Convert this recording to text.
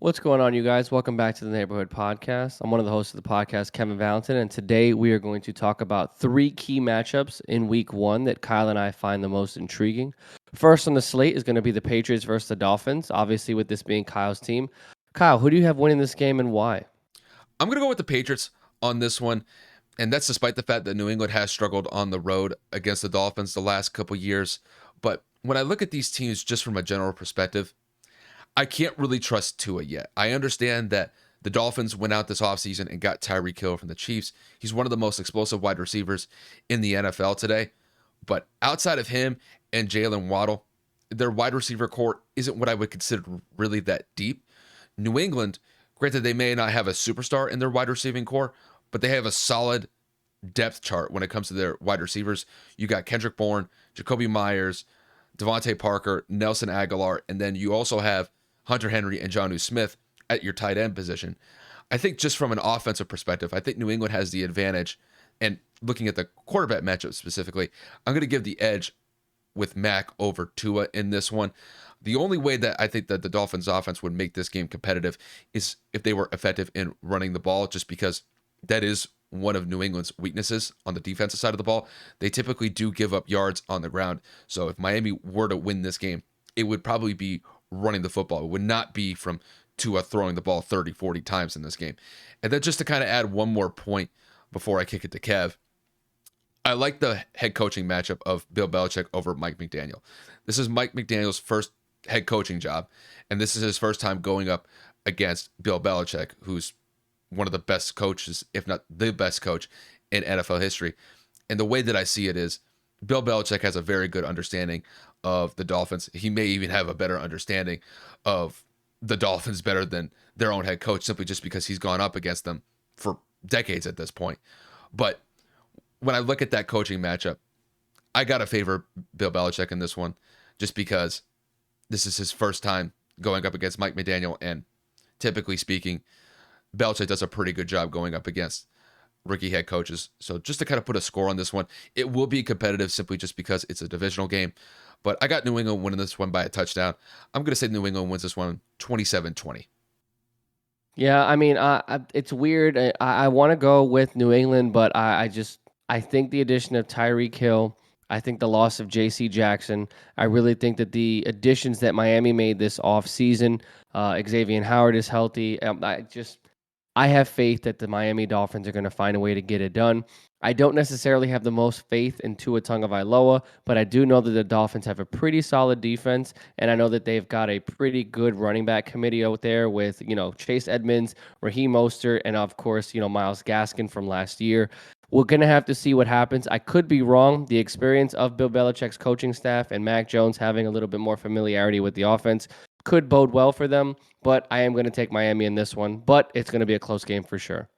What's going on, you guys? Welcome back to the Neighborhood Podcast. I'm one of the hosts of the podcast, Kevin Valentin, and today we are going to talk about three key matchups in week one that Kyle and I find the most intriguing. First on the slate is going to be the Patriots versus the Dolphins, obviously, with this being Kyle's team. Kyle, who do you have winning this game and why? I'm going to go with the Patriots on this one, and that's despite the fact that New England has struggled on the road against the Dolphins the last couple years. But when I look at these teams just from a general perspective, I can't really trust Tua yet. I understand that the Dolphins went out this offseason and got Tyreek Hill from the Chiefs. He's one of the most explosive wide receivers in the NFL today. But outside of him and Jalen Waddle, their wide receiver core isn't what I would consider really that deep. New England, granted, they may not have a superstar in their wide receiving core, but they have a solid depth chart when it comes to their wide receivers. You got Kendrick Bourne, Jacoby Myers, Devontae Parker, Nelson Aguilar, and then you also have Hunter Henry and Jonnu Smith at your tight end position. I think just from an offensive perspective, I think New England has the advantage. And looking at the quarterback matchup specifically, I'm going to give the edge with Mac over Tua in this one. The only way that I think that the Dolphins offense would make this game competitive is if they were effective in running the ball, just because that is one of New England's weaknesses on the defensive side of the ball. They typically do give up yards on the ground. So if Miami were to win this game, it would probably be running the football. It would not be from Tua throwing the ball 30, 40 times in this game. And then just to kind of add one more point before I kick it to Kev, I like the head coaching matchup of Bill Belichick over Mike McDaniel. This is Mike McDaniel's first head coaching job, and this is his first time going up against Bill Belichick, who's one of the best coaches, if not the best coach in NFL history. And the way that I see it is Bill Belichick has a very good understanding of the Dolphins. He may even have a better understanding of the Dolphins better than their own head coach, simply just because he's gone up against them for decades at this point. But when I look at that coaching matchup, I got to favor Bill Belichick in this one, just because this is his first time going up against Mike McDaniel. And typically speaking, Belichick does a pretty good job going up against rookie head coaches. So just to kind of put a score on this one, it will be competitive simply just because it's a divisional game. But I got New England winning this one by a touchdown. I'm going to say New England wins this one 27-20. Yeah, I mean, it's weird. I want to go with New England, but I think the addition of Tyreek Hill, I think the loss of J.C. Jackson, I really think that the additions that Miami made this offseason, Xavier Howard is healthy. I have faith that the Miami Dolphins are going to find a way to get it done. I don't necessarily have the most faith in Tua Tagovailoa, but I do know that the Dolphins have a pretty solid defense, and I know that they've got a pretty good running back committee out there with, Chase Edmonds, Raheem Mostert, and of course, Myles Gaskin from last year. We're going to have to see what happens. I could be wrong. The experience of Bill Belichick's coaching staff and Mac Jones having a little bit more familiarity with the offense could bode well for them, but I am going to take Miami in this one, but it's going to be a close game for sure.